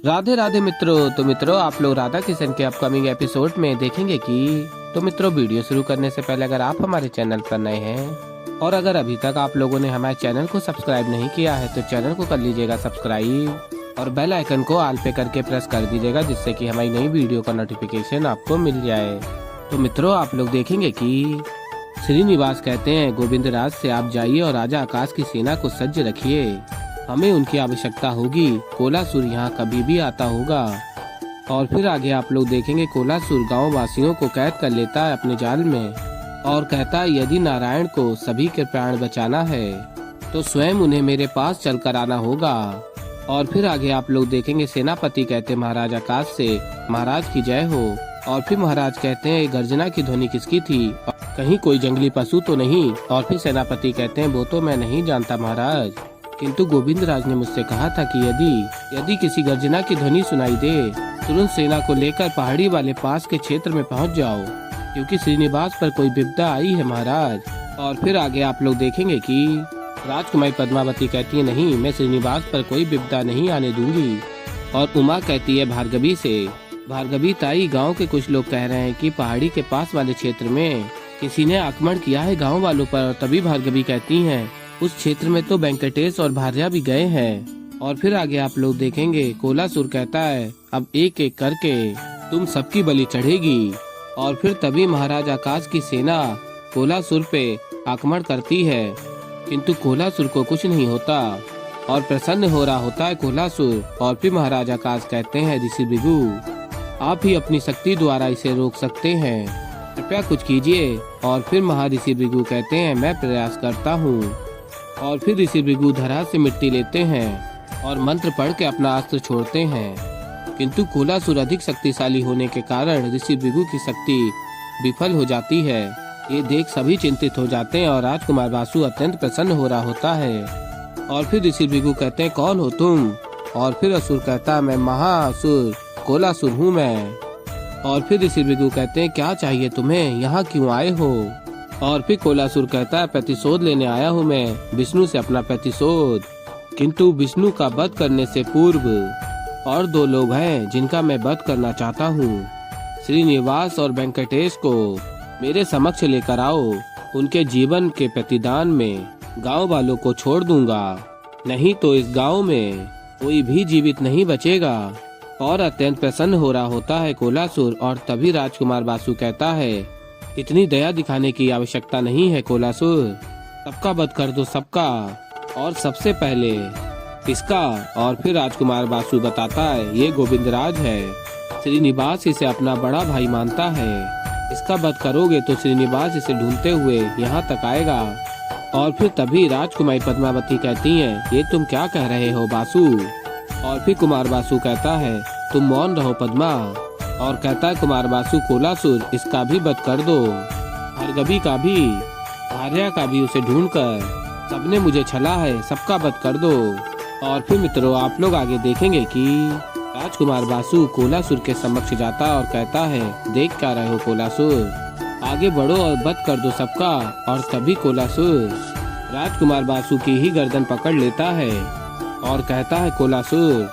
राधे राधे मित्रों। तो मित्रों, आप लोग राधा किशन के अपकमिंग एपिसोड में देखेंगे कि मित्रों, वीडियो शुरू करने से पहले अगर आप हमारे चैनल पर नए हैं और अगर अभी तक आप लोगों ने हमारे चैनल को सब्सक्राइब नहीं किया है तो चैनल को कर लीजिएगा सब्सक्राइब और बेल आइकन को ऑल पे करके प्रेस कर दीजिएगा, जिससे कि हमारी नई वीडियो का नोटिफिकेशन आपको मिल जाए। तो मित्रों, आप लोग देखेंगे कि श्रीनिवास कहते हैं गोविंदराज से आप जाइए और राजा आकाश की सेना को सज्ज रखिए, हमें उनकी आवश्यकता होगी। कोलासुर यहाँ कभी भी आता होगा। और फिर आगे आप लोग देखेंगे कोलासुर गांव वासियों को कैद कर लेता है अपने जाल में और कहता है यदि नारायण को सभी के प्राण बचाना है तो स्वयं उन्हें मेरे पास चलकर आना होगा। और फिर आगे आप लोग देखेंगे सेनापति कहते महाराज आकाश से महाराज की जय हो। और फिर महाराज कहते हैं गर्जना की ध्वनि किसकी थी, कहीं कोई जंगली पशु तो नहीं। और फिर सेनापति कहते हैं वो तो मैं नहीं जानता महाराज, किंतु गोविंदराज ने मुझसे कहा था कि यदि किसी गर्जना की ध्वनि सुनाई दे तुरंत सेना को लेकर पहाड़ी वाले पास के क्षेत्र में पहुंच जाओ, क्योंकि श्रीनिवास पर कोई विपदा आई है महाराज। और फिर आगे आप लोग देखेंगे कि राजकुमारी पद्मावती कहती है नहीं, मैं श्रीनिवास पर कोई विपदा नहीं आने दूंगी। और उमा कहती है भार्गवी से, भार्गवी ताई, गांव के कुछ लोग कह रहे हैं कि पहाड़ी के पास वाले क्षेत्र में किसी ने आक्रमण किया है गांव वालों पर। तभी भार्गवी कहती हैं उस क्षेत्र में तो वेंकटेश और भार्या भी गए हैं। और फिर आगे आप लोग देखेंगे कोलासुर कहता है अब एक एक करके तुम सबकी बलि चढ़ेगी। और फिर तभी महाराज आकाश की सेना कोलासुर पे आक्रमण करती है, किंतु कोलासुर को कुछ नहीं होता और प्रसन्न हो रहा होता है कोलासुर। और फिर महाराज आकाश कहते हैं ऋषि भृगु, आप ही अपनी शक्ति द्वारा इसे रोक सकते हैं, कृपया कुछ कीजिए। और फिर महर्षि भृगु कहते हैं मैं प्रयास करता हूँ। और फिर ऋषि भृगु धरा से मिट्टी लेते हैं और मंत्र पढ़ के अपना अस्त्र छोड़ते हैं, किंतु कोलासुर अधिक शक्तिशाली होने के कारण ऋषि भृगु की शक्ति विफल हो जाती है। ये देख सभी चिंतित हो जाते हैं और राजकुमार वासु अत्यंत प्रसन्न हो रहा होता है। और फिर ऋषि भृगु कहते हैं कौन हो तुम? और फिर असुर कहता है मैं महाअसुर कोलासुर हूँ मैं। और फिर ऋषि भृगु कहते हैं क्या चाहिए तुम्हें, यहाँ क्यों आए हो? और फिर कोलासुर कहता है प्रतिशोध लेने आया हूँ मैं, विष्णु से अपना प्रतिशोध। किंतु विष्णु का वध करने से पूर्व और दो लोग हैं जिनका मैं वध करना चाहता हूँ। श्रीनिवास और वेंकटेश को मेरे समक्ष लेकर आओ, उनके जीवन के प्रतिदान में गांव वालों को छोड़ दूंगा, नहीं तो इस गांव में कोई भी जीवित नहीं बचेगा। और अत्यंत प्रसन्न हो रहा होता है कोलासुर। और तभी राजकुमार वासु कहता है इतनी दया दिखाने की आवश्यकता नहीं है कोलासुर, सबका वध कर दो सबका, और सबसे पहले इसका। और फिर राजकुमार वासु बताता है ये गोविंदराज है, श्रीनिवास इसे अपना बड़ा भाई मानता है, इसका वध करोगे तो श्रीनिवास इसे ढूंढते हुए यहाँ तक आएगा। और फिर तभी राजकुमारी पद्मावती कहती हैं ये तुम क्या कह रहे हो वासु? और फिर कुमार वासु कहता है तुम मौन रहो पद्मा। और कहता है कुमार वासु कोलासुर इसका भी वध कर दो, भार्गवी का भी, भार्या का भी, उसे ढूंढकर सबने मुझे छला है, सबका वध कर दो। और फिर मित्रों, आप लोग आगे देखेंगे कि राजकुमार वासु कोलासुर के समक्ष जाता और कहता है देख क्या रहे हो कोलासुर, आगे बढ़ो और वध कर दो सबका। और तभी कोलासुर राजकुमार वासु की ही गर्दन पकड़ लेता है और कहता है कोलासुर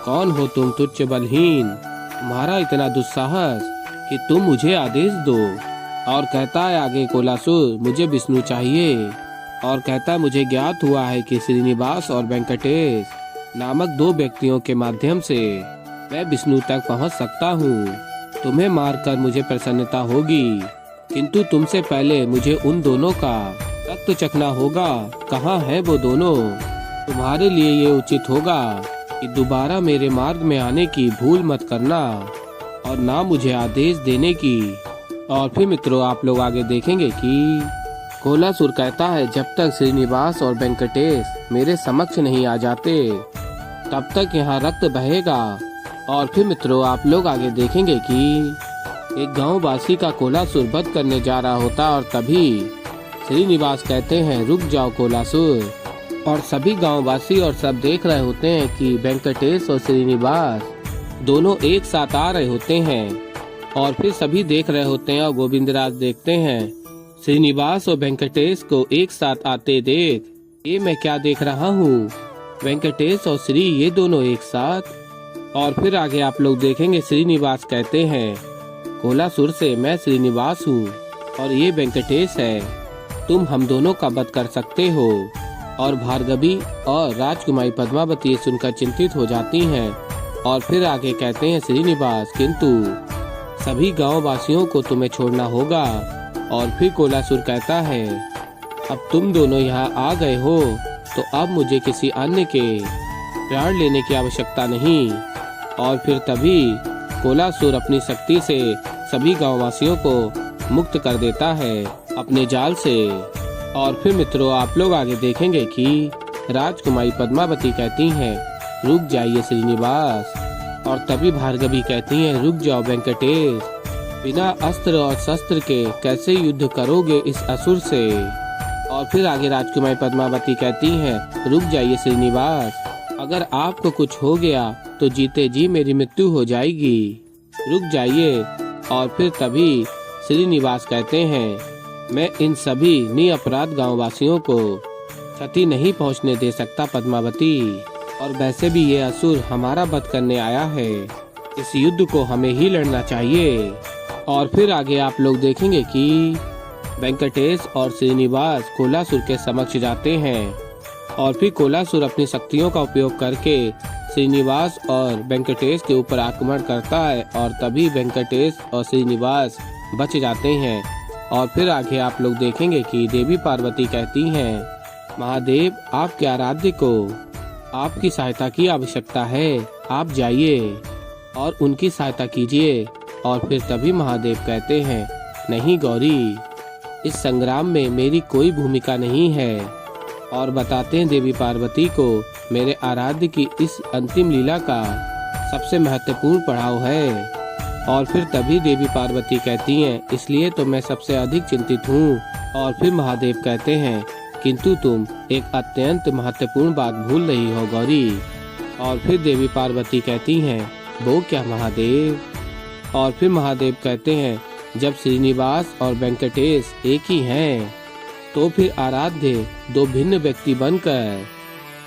कौन हो तुम तुच्छ बलहीन, तुम्हारा इतना दुस्साहस कि तुम मुझे आदेश दो। और कहता है आगे कोलासुर मुझे विष्णु चाहिए। और कहता है मुझे ज्ञात हुआ है कि श्रीनिवास और वेंकटेश नामक दो व्यक्तियों के माध्यम से मैं विष्णु तक पहुंच सकता हूं, तुम्हें मारकर मुझे प्रसन्नता होगी, किंतु तुमसे पहले मुझे उन दोनों का रक्त चखना होगा। कहाँ है वो दोनों? तुम्हारे लिए ये उचित होगा कि दोबारा मेरे मार्ग में आने की भूल मत करना और ना मुझे आदेश देने की। और फिर मित्रों, आप लोग आगे देखेंगे कि कोलासुर कहता है जब तक श्रीनिवास और वेंकटेश मेरे समक्ष नहीं आ जाते तब तक यहाँ रक्त बहेगा। और फिर मित्रों, आप लोग आगे देखेंगे कि एक गाँव वासी का कोलासुर वध करने जा रहा होता और तभी श्रीनिवास कहते हैं रुक जाओ कोलासुर। और सभी गांववासी और सब देख रहे होते हैं कि वेंकटेश और श्रीनिवास दोनों एक साथ आ रहे होते हैं। और फिर सभी देख रहे होते हैं और गोविंदराज देखते हैं श्रीनिवास और वेंकटेश को एक साथ आते देख ये मैं क्या देख रहा हूँ, वेंकटेश और श्री ये दोनों एक साथ। और फिर आगे आप लोग देखेंगे श्रीनिवास कहते हैं कोलासुर से, मैं श्रीनिवास हूँ और ये वेंकटेश है, तुम हम दोनों का वध कर सकते हो। और भार्गवी और राजकुमारी पद्मावती सुनकर चिंतित हो जाती हैं। और फिर आगे कहते हैं श्रीनिवास, किंतु सभी गांव वासियों को तुम्हें छोड़ना होगा। और फिर कोलासुर कहता है अब तुम दोनों यहाँ आ गए हो तो अब मुझे किसी अन्य के प्राण लेने की आवश्यकता नहीं। और फिर तभी कोलासुर अपनी शक्ति से सभी गांववासियों को मुक्त कर देता है अपने जाल से। और फिर मित्रों आप लोग आगे देखेंगे कि राजकुमारी पद्मावती कहती हैं रुक जाइए श्रीनिवास। और तभी भार्गवी कहती हैं रुक जाओ वेंकटेश, बिना अस्त्र और शस्त्र के कैसे युद्ध करोगे इस असुर से। और फिर आगे राजकुमारी पद्मावती कहती हैं रुक जाइए श्रीनिवास, अगर आपको कुछ हो गया तो जीते जी मेरी मृत्यु हो जाएगी, रुक जाइए। और फिर तभी श्रीनिवास कहते हैं मैं इन सभी निरपराध गांववासियों को क्षति नहीं पहुंचने दे सकता पद्मावती, और वैसे भी ये असुर हमारा वध करने आया है, इस युद्ध को हमें ही लड़ना चाहिए। और फिर आगे आप लोग देखेंगे कि वेंकटेश और श्रीनिवास कोलासुर के समक्ष जाते हैं। और फिर कोलासुर अपनी शक्तियों का उपयोग करके श्रीनिवास और वेंकटेश के ऊपर आक्रमण करता है और तभी वेंकटेश और श्रीनिवास बच जाते हैं। और फिर आगे आप लोग देखेंगे कि देवी पार्वती कहती हैं महादेव आपके आराध्य को आपकी सहायता की आवश्यकता है, आप जाइए और उनकी सहायता कीजिए। और फिर तभी महादेव कहते हैं नहीं गौरी, इस संग्राम में मेरी कोई भूमिका नहीं है। और बताते हैं देवी पार्वती को मेरे आराध्य की इस अंतिम लीला का सबसे महत्वपूर्ण पड़ाव है। और फिर तभी देवी पार्वती कहती हैं इसलिए तो मैं सबसे अधिक चिंतित हूँ। और फिर महादेव कहते हैं किंतु तुम एक अत्यंत महत्वपूर्ण बात भूल रही हो गौरी। और फिर देवी पार्वती कहती हैं वो क्या महादेव। और फिर महादेव कहते हैं जब श्रीनिवास और वेंकटेश एक ही हैं तो फिर आराध्य दो भिन्न व्यक्ति बनकर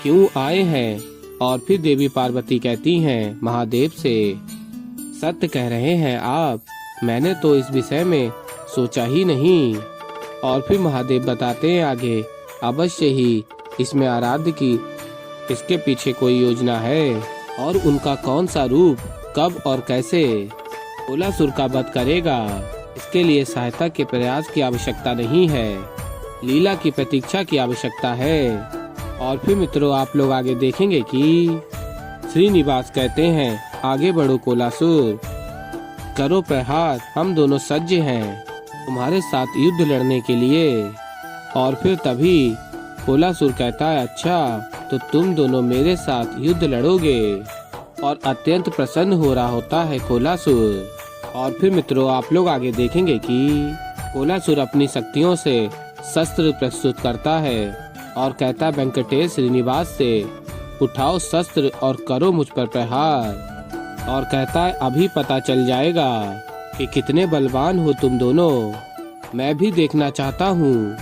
क्यों आए हैं। और फिर देवी पार्वती कहती हैं महादेव से सत्य कह रहे हैं आप, मैंने तो इस विषय में सोचा ही नहीं। और फिर महादेव बताते हैं आगे अवश्य ही इसमें आराध्य की इसके पीछे कोई योजना है और उनका कौन सा रूप कब और कैसे कोलासुर का वध करेगा, इसके लिए सहायता के प्रयास की आवश्यकता नहीं है, लीला की प्रतीक्षा की आवश्यकता है। और फिर मित्रों आप लोग आगे देखेंगे कि श्रीनिवास कहते हैं आगे बढ़ो कोलासुर, करो प्रहार, हम दोनों सज्ज हैं तुम्हारे साथ युद्ध लड़ने के लिए। और फिर तभी कोलासुर कहता है अच्छा तो तुम दोनों मेरे साथ युद्ध लड़ोगे, और अत्यंत प्रसन्न हो रहा होता है कोलासुर। और फिर मित्रों आप लोग आगे देखेंगे कि कोलासुर अपनी शक्तियों से शस्त्र प्रस्तुत करता है और कहता है वेंकटेश श्रीनिवास से उठाओ शस्त्र और करो मुझ पर प्रहार। और कहता है अभी पता चल जाएगा कि कितने बलवान हो तुम दोनों, मैं भी देखना चाहता हूँ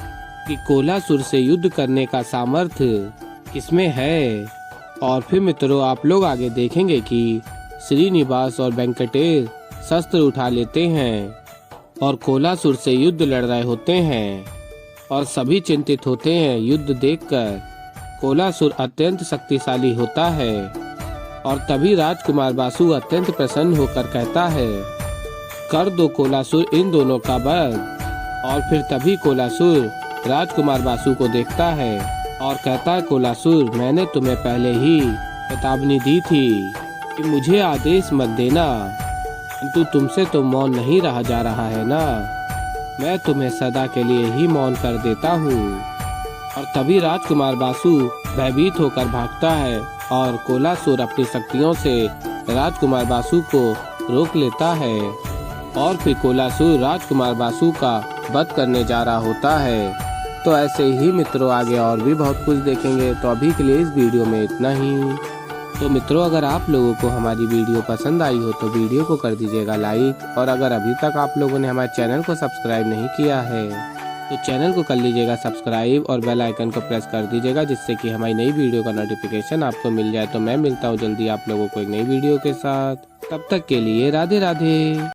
कि कोलासुर से युद्ध करने का सामर्थ्य किसमें है। और फिर मित्रों आप लोग आगे देखेंगे कि श्रीनिवास और वेंकटेश शस्त्र उठा लेते हैं और कोलासुर से युद्ध लड़ रहे होते हैं और सभी चिंतित होते हैं युद्ध देखकर। कोलासुर अत्यंत शक्तिशाली होता है। और तभी राजकुमार बासु अत्यंत प्रसन्न होकर कहता है कर दो कोलासुर इन दोनों का वध। और फिर तभी कोलासुर राजकुमार बासु को देखता है और कहता है कोलासुर मैंने तुम्हें पहले ही चेतावनी दी थी कि मुझे आदेश मत देना, किंतु तुमसे तो मौन नहीं रहा जा रहा है ना, मैं तुम्हें सदा के लिए ही मौन कर देता हूँ। और तभी राजकुमार बासु भयभीत होकर भागता है और कोलासुर अपनी शक्तियों से राजकुमार बासु को रोक लेता है। और फिर कोलासुर राजकुमार बासु का वध करने जा रहा होता है। तो ऐसे ही मित्रों आगे और भी बहुत कुछ देखेंगे। तो अभी के लिए इस वीडियो में इतना ही। तो मित्रों अगर आप लोगों को हमारी वीडियो पसंद आई हो तो वीडियो को कर दीजिएगा लाइक, और अगर अभी तक आप लोगों ने हमारे चैनल को सब्सक्राइब नहीं किया है तो चैनल को कर लीजिएगा सब्सक्राइब और बेल आइकन को प्रेस कर दीजिएगा, जिससे कि हमारी नई वीडियो का नोटिफिकेशन आपको मिल जाए। तो मैं मिलता हूँ जल्दी आप लोगों को एक नई वीडियो के साथ। तब तक के लिए राधे राधे।